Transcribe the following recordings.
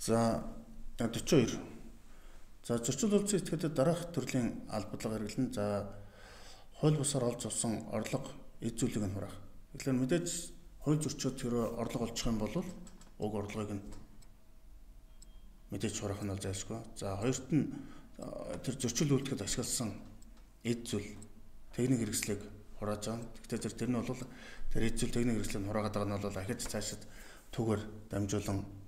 За 42. За зөрчил үйлдвэрлэлийн этгээдэд дараах төрлийн албадлага хэрэглэн за хууль бусаар олж авсан орлого эд зүйлийг нь хураах. Тэгэхээр мэдээж хууль зөрчөөд тэр орлого олчих юм бол уг орлогыг нь мэдээж хураах нь бол зайлшгүй. За хоёрт нь тэр зөрчил үйлдвэрлэхэд ашигласан эд зүйл техник хэрэгслийг хурааж байгаа. Гэхдээ тэр нь бол тэр эд зүйл техник хэрэгслийг хураагаад байгаа нь бол ахиж цаашид түгээр дамжуулан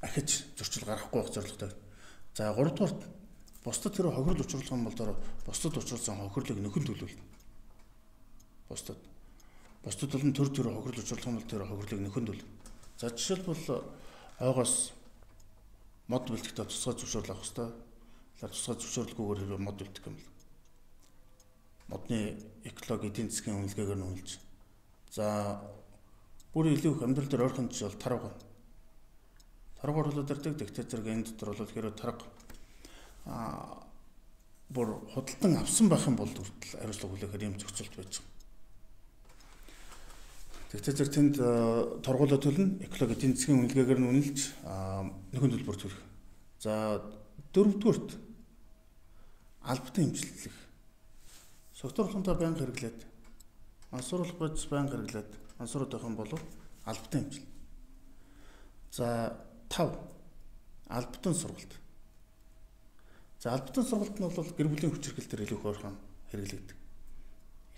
ахиж зөрчил гаргахгүй байх зорилготой. За 3 дугаарт бусдад тэр хохирол учруулах юм бол бусдад учруулсан хохирлыг нөхөн төлөвлөнө. Бусдад болон төр хохирол учруулах юм бол тэр хохирлыг нөхөн төлөвлөнө. За жишээлбэл ойгоос мод бэлтгэхдээ тусгай зөвшөөрөл авах хэрэгтэй. Тэгэхээр тусгай зөвшөөрлгүйгээр хэрвээ мод бэлтгэх юм бол модны экологи эдийн засгийн үнэлгээгээр нь үнэлж. За бүр илүү их амьдрал дээр ойрхон жишээ бол тарга. Тарга орлууд ирдэг. Тэгтээ зэрэг энэ дотор бол хэрвээ тарга бүр худалдан авсан байх юм бол хүртэл хариуцлага хүлээхээр юм зохицуулт байж байгаа. Тэгтээ зэрэг тэнд торгуулаа төлнө, экологи эдийн засгийн үнэлгээгээр нь үнэлж нөхөн төлбөр төлөх. За дөрөвдүгürt албатай хэмжлэлэх. Согтууруулалтаа байнга хэрэглээд, ансууруулах бодис байнга хэрэглээд, ансуураад байх юм бол албатай хэмжил. За 5. Албатан сургалт. За албатан сургалт нь бол гэр бүлийн хүчирхэлтэр илүү их ойрхон хэрэглэгддэг.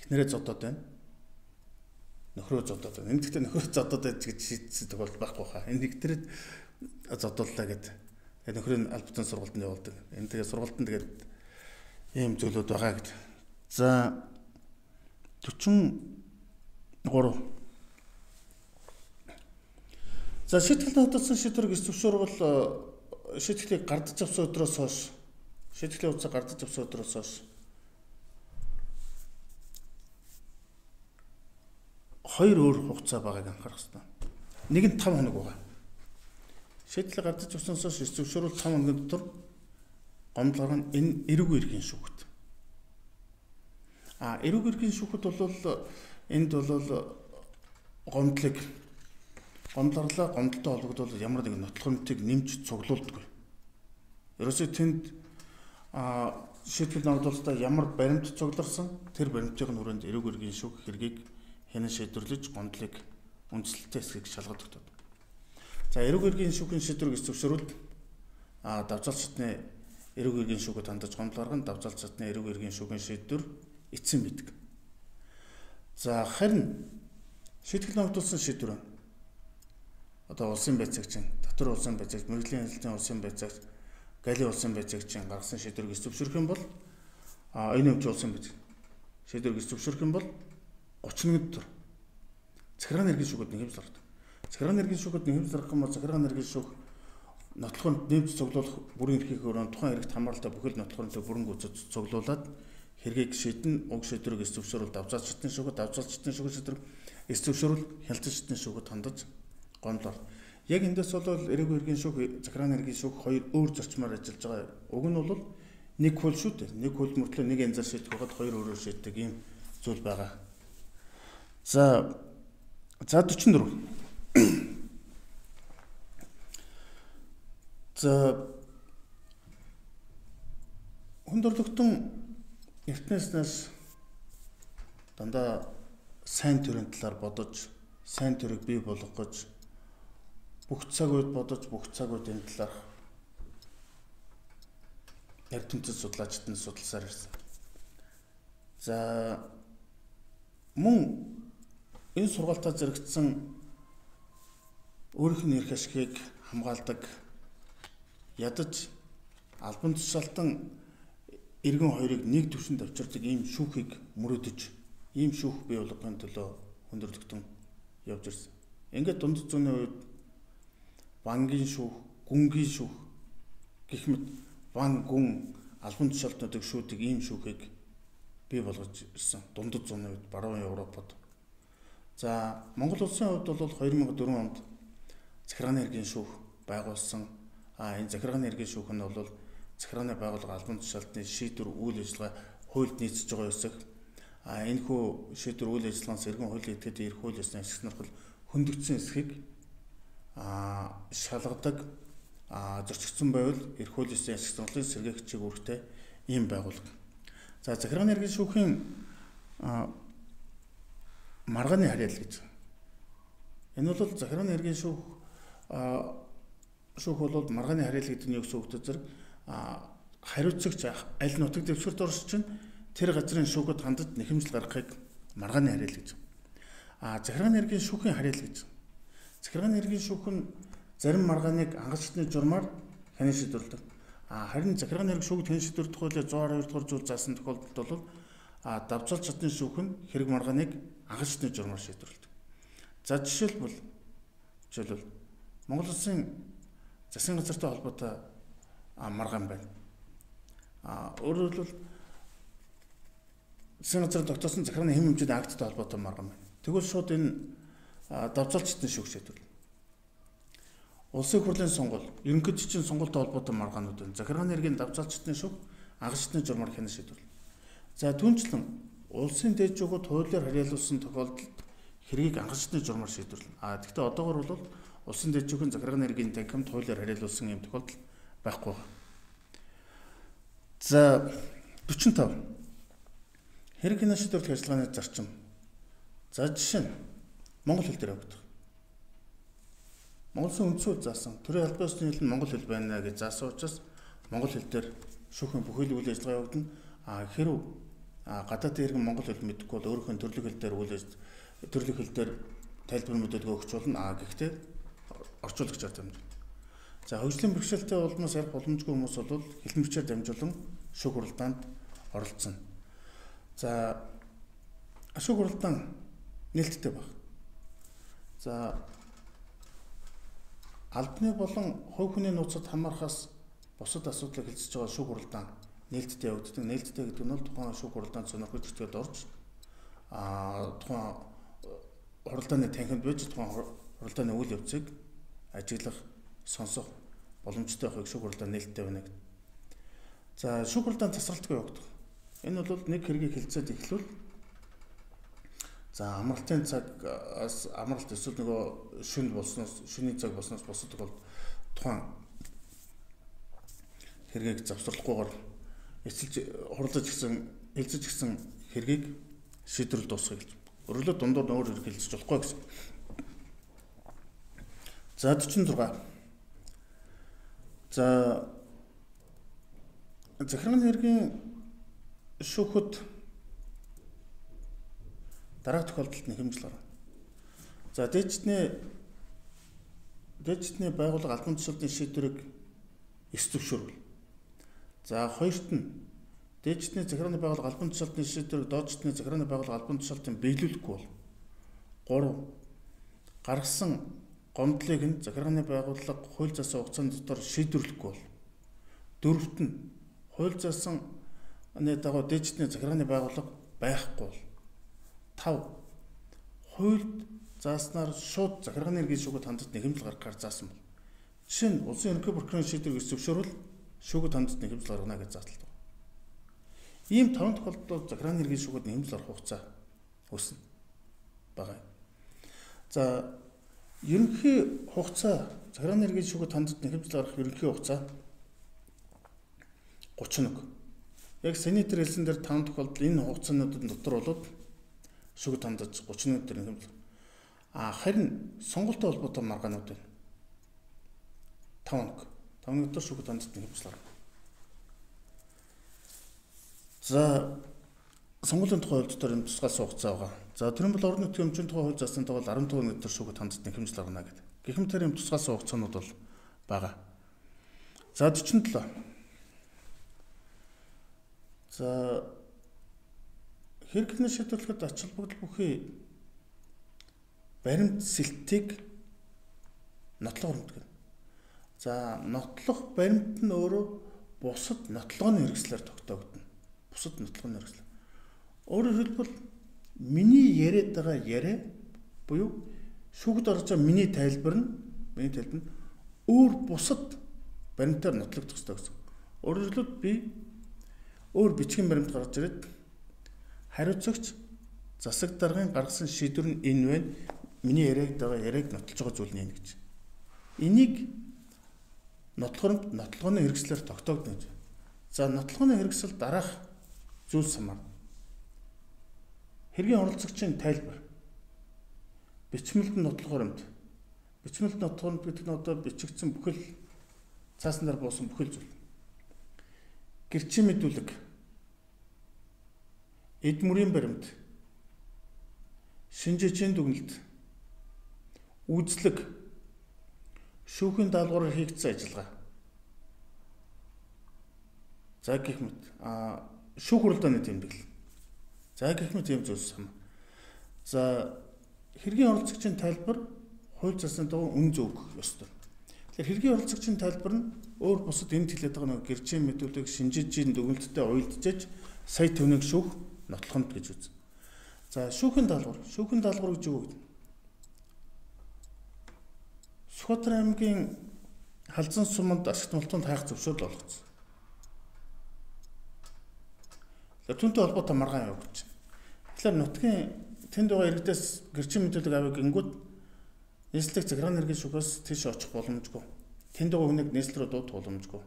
Эхнэрээ зодоод байна. Нөхрөө зодоод байна. Энэ гэхдээ нөхрөө зодоод байж гэж шийдсэн тохиолдол байхгүй хаа. Энэ нэгтрээд зодууллаа гэдэг. Тэгээд нөхрийн албатан сургалтанд явуулдаг. Энэ тэгээд сургалтанд тэгээд ийм зүйлүүд байгаа гэдэг. За 43. За шийтгэл нотолсон шийдвэрийг зөвшөөрвөл шийтгэлийг гардаж авсан өдрөөс хойш шийтгэлийн хугацаа гардаж авсан өдрөөс хойш 2 өөр хугацаа байгааг анхаарах хэрэгтэй. Нэг нь 5 хоног байгаа. Шийтгэл гардаж авсанаас хойш зөвшөөрвөл 5 хоногийн дотор гомдлогоор нь энэ эрүүг эрхийн шүүхт. Эрүүг эрхийн шүүхэд бол энд бол гомдлорлоо гомдолтой холбогдвол ямар нэгэн нотлохонтыг нэмж цуглуулдаг. Ерөөсөө тэнд шийтгэл ногдуулалтаа ямар баримт цугларсан тэр баримтын хүрээнд эрүүг эргийн шүүх хэргийг хянан шийдвэрлэж гомдлыг үндслэлтэй хэсгийг шалгадаг. За эрүүг эргийн шүүхийн шийдвэрийг зөвшөөрвөл давзал шатны эрүүг эргийн шүүхэд хандаж гомдол гаргана. Давзал шатны эрүүг эргийн шүүхийн шийдвэр эцсийн бидэг. За харин шийтгэл ногдуулсан шийдвэр одоо улсын байцаагчийн, татвар улсын байцаагч, мэргэжлийн хэлтийн улсын байцаагч, галийн улсын байцаагчийн гаргасан шийдвэрийг зөвшөөрөх юм бол энэ өвч улсын байцаагч шийдвэрийг зөвшөөрөх юм бол 31 дотор захиргааны эргийн шүүхэд нэхэмж зардаг. Захиргааны эргийн шүүхэд нэхэмж зарах юм бол захиргааны эргийн шүүх нотлохонд нэмж цуглуулах бүрэн эрхийн өрөөнд тухайн хэрэгт хамааралтай бүхэл нотлохонтой бүрэн гүйцэд цуглуулад хэргийг шийдэн уг шийдвэрийг зөвшөөрвөл давзал шатны шүүхэд, давзал шатны шүүхэд шийдвэр зөвшөөрвөл хяналтын шатны шүүхэд хандаж гомдлоор. Яг эндээс бол эрүүг эргийн шүүх, захиргааны эргийн шүүх хоёр өөр зарчмаар ажиллаж байгаа. Уг нь бол нэг хөл шүү дээ. Нэг хөл мөртлөө нэг янзаар шийдэх байгаад хоёр өөрөөр шийддэг ийм зүйл байгаа. За 44. За хүндрэлтэн эртнээснээс дандаа сайн төрийн талаар бодож, сайн төрийг бий болгох гэж бүх цаг үед бодож, бүх цаг үед энэ талаар эрдэмтэд судлаачид нь судалсаар ирсэн. За мөн энэ сургалтаа зэрэгцсэн өөрийнх нь эрх ашигыг хамгаалдаг, ядаж албан тушаалтан иргэн хоёрыг нэг түвшинд авчирдаг ийм шүүхийг мөрөөдөж, ийм шүүх бий болгохын төлөө хүндрэлтэн явж ирсэн. Ингээд дунд зууны үед бангийн шүүх, гүнгийн шүүх гэх мэт бан, гүн, албан тушаалтнуудыг шүүдэг ийм шүүхийг бий болгож ирсэн. Дунд зууны үед баруун Европод. За Монгол улсын хувьд бол 2004 онд захиргааны эргийн шүүх байгуулсан. Энэ захиргааны эргийн шүүх нь бол захиргааны байгууллага албан тушаалтны шийдвэр үйл ажиллагаа хуульд нийцэж байгаа хэсэг. Энэ хүү шийдвэр үйл ажиллагаанаас эргэн хуулийн этгээдийн эрх хууль ёсны ашиглах нөхцөл хөндөгдсөн хэсгийг шалгадаг зөрчигдсөн байвал эрх хуулийн ёсны ашиг сонголтын сэргээгчийг үүрэгтэй ийм байгууллага. За захиргааны иргэн шүүхийн маргааны харьяал гэж. Энэ бол захиргааны иргэн шүүх бол маргааны харьяал гэдэг нь юу гэсэн үг вэ? Хариуцагч аль нутаг дэвшгэрт орж чинь тэр газрын шүүхэд хандаж нэхэмжил гаргахыг маргааны харьяал гэж. Захиргааны иргэн шүүхийн харьяал гэж. Захиргааны иргэн шүүх нь зарим маргааныг хангалтчны журмаар хянан шийдвэрлэдэг. Харин захиргааны иргэн шүүхэд хянан шийдвэрлэх хуулийн 112 дугаар зүйл заасан тохиолдолд бол давцаалт шатны шүүх нь хэрэг маргааныг хангалтчны журмаар шийдвэрлэдэг. За жишээлбэл Монгол Улсын засгийн газартай холбоотой маргаан байна. Өөрөөр хэлбэл засгийн газар тогтоосон захиргааны хэм хэмжээний акттай холбоотой маргаан байна. Тэгвэл шууд энэ давцаалт шатны шүүх шийдвэрлэнэ. Улсын хурлын сонгуул, ерөнхий зэчин сонгуультай холбоотой маргаанууд байна. Захиргааны иргэн давцаалт шатны шүүх хангалтчны журмаар хянан шийдвэрлэнэ. За түүнчлэн улсын дээд жигүүд хуулиар харьяалуулсан тохиолдолд хэргийг хангалтчны журмаар шийдвэрлэнэ. Гэхдээ одоогор бол улсын дээд жигийн захиргааны иргэн танхимд хуулиар харьяалуулсан юм тохиолдол байхгүй байна. За 45. Хэрэг хянан шийдвэрлэх ажиллагааны зарчим. За жишээ нь монгол хэл дээр явагдах. Монгол Улсын үндсэн хууль заасан төрийн албан ёсны хэл нь монгол хэл байна гэж заасан учраас монгол хэл дээр шүүхийн бүх үйл ажиллагаа явагдана. Хэрв гадаадын иргэн монгол хэл мэдэхгүй бол өөрийнхөө төрөлх хэл дээр тайлбар мэдээлэл өгч болно. Гэхдээ орчуулагчаар дамжуулна. За хөгжлийн бэрхшээлтэй улмаас ярих боломжгүй хүмүүс бол хэлмэрчээр дамжуулан шүүх хуралдаанд оролцсон. За шүүх хуралдаан нээлттэй баг. За албаны болон хувь хүний нууцад хамаарахаас бусад асуудлыг хэлцэж байгаа шүүх хуралдаан нээлттэй явагддаг. Нээлттэй гэдэг нь бол тухайн шүүх хуралдаанд сонирхож ирчгээд орж тухайн хуралдааны танхимд байж тухайн хуралдааны үйл явцыг ажиглах, сонсох боломжтой байхыг шүүх хуралдаан нээлттэй байна гэдэг. За шүүх хуралдаан тасралтгүй явагдах. Энэ бол нэг хэргийг хэлцээд эхлүүл. За амралтын цагаас амралт эсвэл нөгөө шөнийн цаг болсноос бусад бол тухайн хэргийг завсралгүйгээр эцэлж хурлаж гисэн хэргийг шийдвэрлэл дуусгах гэж. Өөрөлдөө дундуур өөр хэрэг хэлцэж болохгүй гэсэн. За 46. За захиргааны хэргийн шүүхэд дараах тохиолдолд нэхэмжил гарна. За дээдчдний байгууллага албан тушаалтын шийдвэрийг эс зөвшөөрвөл. За хоёрт нь дээдчдний захиргааны байгууллага албан тушаалтын шийдвэрийг дооцчдний захиргааны байгууллага албан тушаалтын биелүүлэхгүй бол 3 гаргасан гомдлыг нь захиргааны байгууллага хууль заасан хугацааны дотор шийдвэрлэхгүй бол 4-т нь хууль заасан дагуу дээдчдний захиргааны байгууллага байхгүй бол 5 хуульд зааснаар шууд захиргааны иргэн шүүхэд хандаж нэхэмжил гаргахаар заасан бол. Жишээ нь улсын ерөнхий прокурорын шийдвэрийг зөвшөөрвөл шүүхэд хандаж нэхэмжил гаргана гэж заалталдаг. Ийм 5 тохиолдолд захиргааны иргэн шүүхэд нэхэмжил гарах хугацаа үүснэ байгаа. За ерөнхий хугацаа захиргааны иргэн шүүхэд хандаж нэхэмжил гаргах ерөнхий хугацаа 31. Яг сенатор хэлсэн дээр 5 тохиолдол энэ хугацаануудын дотор болоод шүүхэд хандаж 31 дээр нэхэмжил. Харин сонголттой холбоотой маргаанууд байна. 5 дотор шүүхэд хандаж нэхэмжил гарна. За сонгуулийн тухай хууль дотор энэ тусгайлсан хугацаа байгаа. За тэрэн бол орон нутгийн өмчийн тухай хууль заасантай бол 14 дотор шүүхэд хандаж нэхэмжил гарна гэдэг. Гэхмээр юм тусгайлсан хугацаанууд бол байгаа. За 47. За хэрэг хянан шийдвэрлэхэд ач холбогдол бүхий баримт сэлтийг нотлох хөрмтгөн. За нотлох баримт нь өөрөө бусад нотлооны хэрэгслээр тогтоогдно. Бусад нотлооны хэрэгслэр. Өөрөөр хэлбэл миний яриад байгаа яриа буюу шүүхэд орж байгаа миний тайлбар нь өөр бусад баримтаар нотлогдох ёстой гэсэн. Өөрөөр хэлбэл би өөр бичгийн баримт гаргаж ирээд хариуцагч засаг даргын гаргасан шийдвэр нь энэ байна. Миний яриаг нотлож байгаа зүйл нь энэ гэж. Энийг нотлохооны хэрэгслээр тогтоогдно гэж. За нотлохооны хэрэгсэл дараах зүйлс хамаар. Хэргийн оролцогчийн тайлбар. Бичмэлд нотлохоор юмд. Бичмэлд нотлохоор гэдэг нь одоо бичигдсэн бүхэл цаасан дээр буусан бүхэл зүйл. Гэрчийн мэдүүлэг. Эд мөрийн баримт. Шинжээчийн дүгнэлт. Үйлчлэг. Шүүхийн даалгавраар хийгдсэн ажиллагаа. За гэх мэт шүүх хуралдааны тэмдэглэл. За гэх мэт юм зүйлс юм. За хэргийн оролцогчийн тайлбар хууль засгийн дагуу үнэн зөв өгөх ёстой. Тэгэхээр хэргийн оролцогчийн тайлбар нь өөр бусад энд хэлээд байгаа нэг гэрчийн мэдүүлэг шинжээчийн дүгнэлттэй уялдаж сая төвнийг шүүх нотлохонд гэж үз. За шүүхийн даалгавар. Шүүхийн даалгавар гэж юу вэ? Сүхбаатар аймгийн Халзан суманд ашигт малтуунд хайх зөвшөөрөл олгоцсон. Түүнтэй холбоотой маргаан явуулж байна. Тэгэхээр нутгийн тэнд байгаа иргэдээс гэрчийн мэдүүлэг авъя гингүүд нийслэлийг захиргааны хэргийн шүүхээс тийш очих боломжгүй. Тэнд байгаа хүнийг нийслэл рүү дуудах боломжгүй.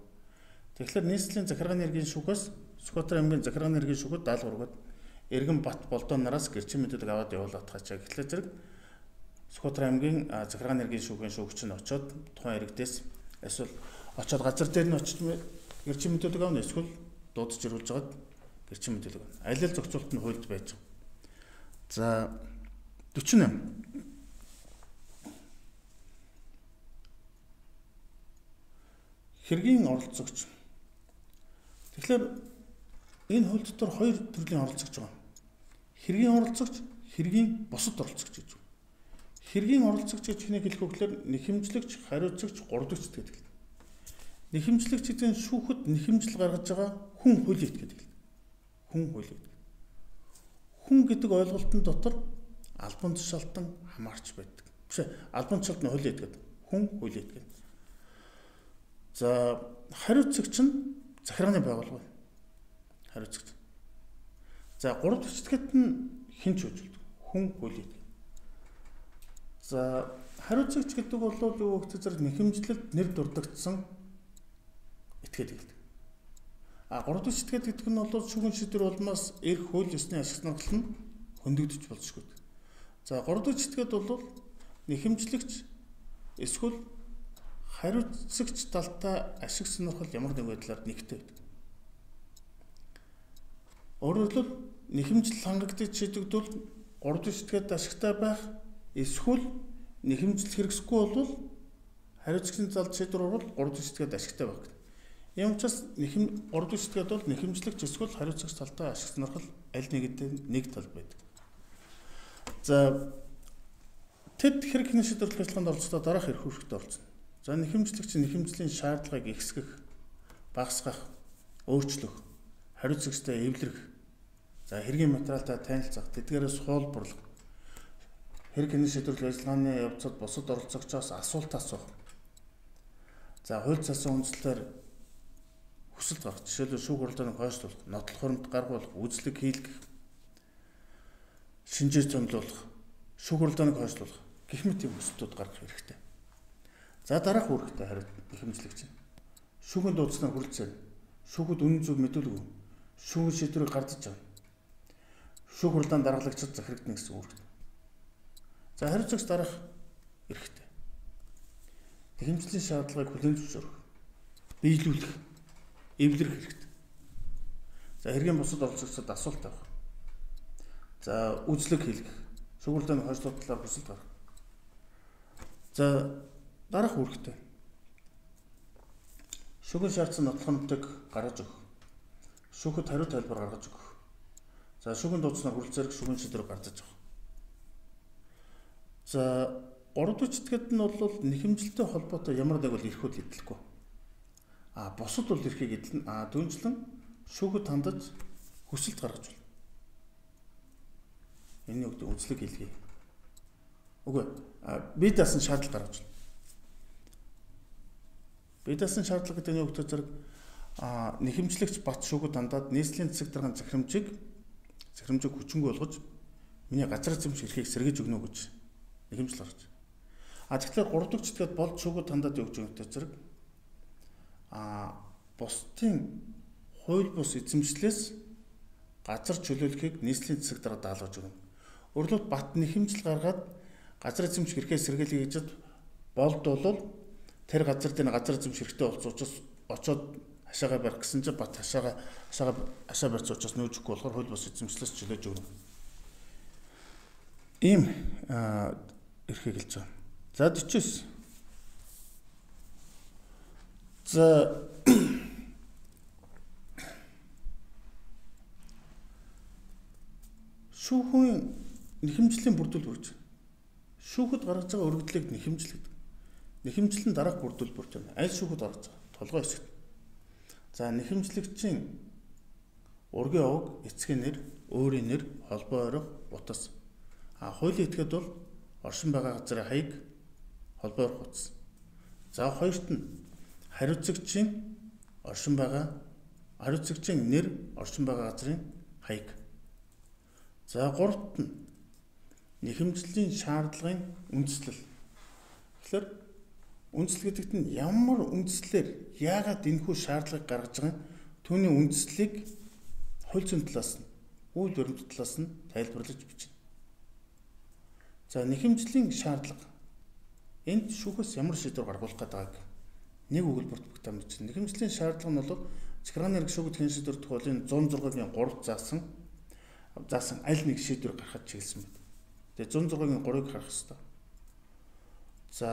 Тэгэхээр нийслэлийн захиргааны хэргийн шүүхээс Сүхбаатар аймгийн захиргааны хэргийн шүүхэд даалгавар өгöd Эргэн Бат Болдоо нараас гэрчийн мэдүүлэг аваад явуулаад хачаа гэхлээр зэрэг Сүхбаатар аймгийн захиргааны хэргийн шүүхийн шүүгч нь очоод тухайн иргэдээс эсвэл очоод газар дээр нь очиж гэрчийн мэдүүлэг авна, эсвэл дуудаж ирүүлж байгаад гэрчийн мэдүүлэг авна. Аль аль зохицуулт нь хуульд байж байгаа. За 48. Хэргийн оролцогч. Тэгэхээр энэ хууль дотор хоёр төрлийн оролцогч байгаа. Хэргийн оролцогч, хэргийн бусад оролцогч гэж байна. Хэргийн оролцогч гэж хэнийг хэлэх вэ гэхээр нэхэмжлэгч, хариуцагч, гуравдагч гэдэг. Нэхэмжлэгч гэдэг нь шүүхэд нэхэмжил гаргаж байгаа хүн хуулийг гэдэг. Хүн хуулийг. Хүн гэдэг ойлголтын дотор албан тушаалтан хамаарч байдаг. Биш ээ, албан тушаалтан хуулийг гэдэг. Хүн хуулийг гэдэг. За хариуцагч нь захиргааны байгууллага байна. Хариуцагч. За гуравдагч гэхэд нь хэн ч үжилдэг. Хүн хуулийг. За хариуцагч гэдэг бол юу гэдэг зэрэг нэхэмжлэлд нэр дурддагдсан этгээд гэдэг. Гуравдагч этгээд гэдэг нь бол шүүхийн шийдвэр улмаас эрх хууль ёсны ашиг сонирхол нь хөндөгдөж болзошгүй. За гуравдагч этгээд бол нэхэмжлэгч эсвэл хариуцагч талтай ашиг сонирхол ямар нэг байдлаар нэгтэй байдаг. Өөрөөр хэлбэл нэхэмжил хангагдаж шийдэгдвэл гуравдагч этгээд ашигтай байх, эсвэл нэхэмжил хэрэгсэхгүй бол хариуцагчийн залд шийдвэр орвол гуравдагч этгээд ашигтай байх. Ийм учраас гуравдагч этгээд бол нэхэмжлэгч эсвэл хариуцагч талтай ашиг сонирхол аль нэгэндээ нэг тал байдаг. За тэд хэрэг хянах шийдвэрлэх ажиллагаанд оролцохдоо дараах эрх үүрэгтэй оролцно. За нэхэмжлэгч нэхэмжлийн шаардлагыг ихсгэх, багасгах, өөрчлөх, хариуцагчтай эвлэрэх, за хэргийн материалтай танилцах, тэдгээрээс хуулбарлах, хэрэг хянах шийдвэрлэх ажиллагааны явцад бусад оролцогчоос асуулт асуух. За хууль засан үндслээр хүсэлт гаргах, жишээлбэл шүүх хуралдааныг хойшлуулах, нотлох хуримд гаргуулах, үзлэг хийлгэх, шинжээ цомлуулах, шүүх хуралдааныг хойшлуулах гэх мэт юм хүсэлтүүд гаргах хэрэгтэй. За дараах үүрэгтэй хариу нэхэмжлэгч. Шүүхийн дуудснаар хүрэлцээ. Шүүхэд үнэн зөв мэдүүлэг өгнө. Шүүхийн шийдвэрийг гардаж авна. Шүүх хуралдаанд даргалагчид захирагдана гэсэн үүрэгтэй. За хариуцагч дараах эрхтэй. Нэхэмжлийн шаардлагыг хүлээн зөвшөөрөх, биелүүлэх, эвлэрэх хэрэгтэй. За хэргийн бусад оролцогчдод асуулт авах. За үзлэг хийлгэх, шүүх хуралдааны хойшлуулах талаар хүсэлт гаргах. За дараах үүрэгтэй. Шүүхийн шаардсан нотлохонтыг гаргаж өгөх. Шүүхэд хариу тайлбар гаргаж өгөх. За шүүхийн дуудснаар хүрэлцээрх шүүхийн шийдвэр гардаж авах. За гуравдагч этгээд нь бол нэхэмжилтэй холбоотой ямар нэг бол эрхүүд эдлэхгүй. Бусад бол эрхийг эдлэн дүүнчлэн шүүхэд хандаж хүсэлт гаргаж байна. Энэ үг үзлэг хийлгэе. Үгүй бие даасан шаардлага гаргаж байна. Бие даасан шаардлага гэдэг нь юу гэдэг зэрэг нэхэмжлэгч бат шүүхэд хандаад нийслэлийн засаг дарганы захирамжийг хүчингүй болгож миний газар зэмш эрхийг сэргээж өгнө гэж нэхэмжил гаргаж. Тэгэхээр 3 дахь чиглэлд болд шүүгүүд хандаад өгч өгөнтэй зэрэг бусдын хууль бус эзэмшлээс газар чөлөөлөхийг нийслэлийн засаг дараа даалгаж өгнө. Өөрөлд бат нэхэмжил гаргаад газар эзэмших эрхээ сэргийлэх гэжэд болд бол тэр газар дээр газар эзэмших хэрэгтэй болсон учраас очоод хашаага барих гэсэн чинь бат хашаа барьц учраас нөөжөхгүй болохоор хууль бус эзэмшлээс чөлөөж өгнө. Ийм эрхийг хэлж байгаа. За 49. За шүүхийн нэхэмжлийн бүрдүүлбэр. Шүүхэд гаргаж байгаа өргөдлийг нэхэмжил гэдэг. Нэхэмжил нь дараах бүрдүүлбэр байна. Аль шүүхэд гаргаж байгаа? Толгой хэсэгт. За нэхэмжлэгчийн ургийн овог, эцгийн нэр, өөрийн нэр, холбоо ойрох, утас. Хуулийн этгээд бол оршин байгаа газрын хаяг, холбоо ойрох утас. За хоёрт нь хариуцагчийн нэр, оршин байгаа газрын хаяг. За гуравт нь нэхэмжлийн шаардлагын үндэслэл. Тэгэхээр үндэслэл гэдэгт нь ямар үндэслэлээр яагаад энэхүү шаардлагыг гаргаж байгаа түүний үндэслэлийг хууль зүйн талаас нь, үйл баримт талаас нь тайлбарлаж бичнэ. За нэхэмжлийн шаардлага. Энд шүүхээс ямар шийдвэр гаргуулах гэдэг нэг өгүүлбэрт багтаамж. Нэхэмжлийн шаардлага нь бол захиргааны эрх шүүхэд хэн шийдвэр тухайлын 106-гийн 3 заасан аль нэг шийдвэр гаргахад чиглэсэн байна. Тэгээ 106-гийн 3-ыг харах хэрэгтэй. За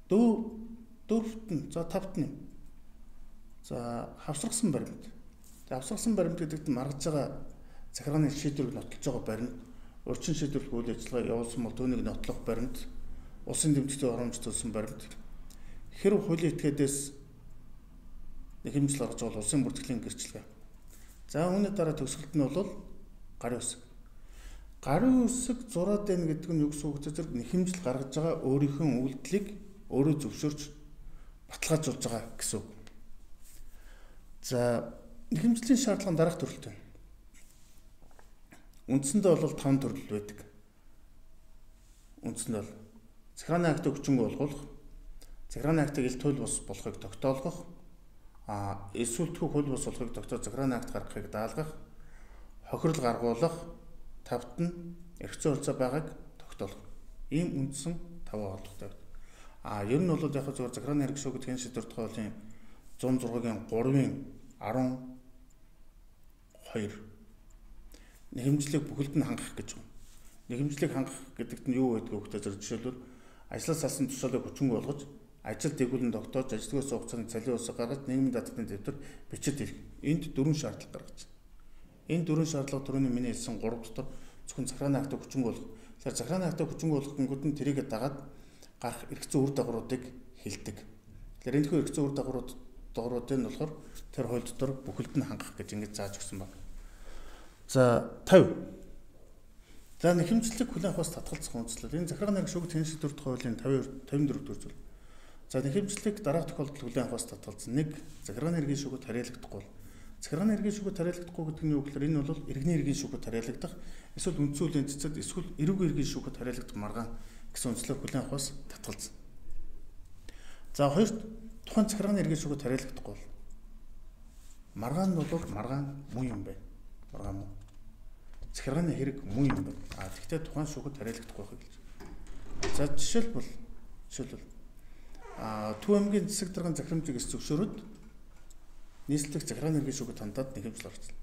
дөрөвт нь, за тавт нь. За хавсрагсан баримт. Тэгээ хавсрагсан баримт гэдэгт нь маргаж байгаа захиргааны шийдвэрийг нотлож байгаа баримт, урьдчилан шийдвэрлэх үйл ажиллагаа явуулсан бол түүнийг нотлох баримт, улсын тэмцэлтэй оромж төлсөн баримт. Хэрв хуулийн этгээдээс нэхэмжил гаргаж байгаа улсын бүртгэлийн гэрчлэгээ. За үүний дараа төгсгөлт нь бол гарын үсэг. Гарын үсэг зураад байна гэдэг нь юу гэсэн үг вэ? Зэрэг нэхэмжил гаргаж байгаа өөрийнхөө үйлдэлийг өөрөө зөвшөөрч баталгаажуулж байгаа гэсэн үг. За нэхэмжлийн шаардлага дараах төрөлтэй. Үндсэндээ бол 5 төрөл байдаг. Үндсэндээ бол захиргааны актыг хүчингүй болгох, захиргааны актыг ил туйл бус болохыг тогтоолгох, эсвэл хууль бус болохыг тогтоож захиргааны акт гаргахыг даалгах, хохирол гаргуулах, тавт нь эрх зүйн хурцаа байгааг тогтоолох. Ийм үндсэн 5 оолготой байна. Ер нь бол яг зөвхөн захиргааны эрх шүүхэд хэн шийдвэр тухайлын 106-гийн 3-ын 12 нэхэмжлийг бүхэлд нь хангах гэж байна. Нэхэмжлийг хангах гэдэгт нь юу байдаг вэ гэхээр зэрэг жишээлбэл ажлаас салсан тушаалыг хүчингүй болгож, ажил дээгүүрэн тогтоож, ажилтгаас хугацааны цалин усыг гаргаж, нийгмийн даатгын дэвтэр бичиж ирэх. Энд 4 шаардлага гаргаж байна. Энэ 4 шаардлага түрүүний миний хэлсэн 3 дотор зөвхөн захиргааны актыг хүчингүй болгох. Тэгэхээр захиргааны актыг хүчингүй болгох гингүүд нь тэрийг дагаад гарах эрх зүйн үр дагавруудыг хэлдэг. Тэгэхээр энэ хүү эрх зүйн үр дагавруудыг нь болохоор тэр хууль дотор бүхэлд нь хангах гэж ингэж зааж өгсөн байна. За 50. За нэхэмжлэг хүлээн авахаас татгалзах үндслэл. Энэ захиргааны эрх шүүхэд хэн шийдвэр тухайлын 54 дэх зүйл. За нэхэмжлэг дараах тохиолдолд хүлээн авахаас татгалзсан. 1. Захиргааны эргийн шүүхэд хариалагдахгүй. Захиргааны эргийн шүүхэд хариалагдахгүй гэдэг нь юу гэхээр энэ бол иргэний эргийн шүүхэд хариалагдах, эсвэл үндсүүлийн цэцэд эсвэл эрүүгийн эргийн шүүхэд хариалагдах маргаан гэсэн үндслээр хүлээн авахаас татгалзсан. За 2. Тухайн захиргааны эргийн шүүхэд хариалагдахгүй бол маргаан нь бол маргаан муу юм байна. Маргаан муу. Захиргааны хэрэг муу юм байна. Тэгэхдээ тухайн шүүхэд хариалагдахгүй байх гэж. За жишээлбэл Төв аймгийн засаг даргын захирамжийг зөвшөөрөөд нийслэлдэх захиргааны эргийн шүүхэд хандаад нэхэмжил гаргацлаа.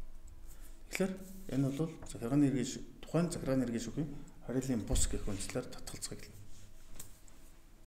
Тэгэхээр энэ бол захиргааны эргийн тухайн захиргааны эргийн шүүхийн хариаллын бус гэх үндслээр татгалзахыг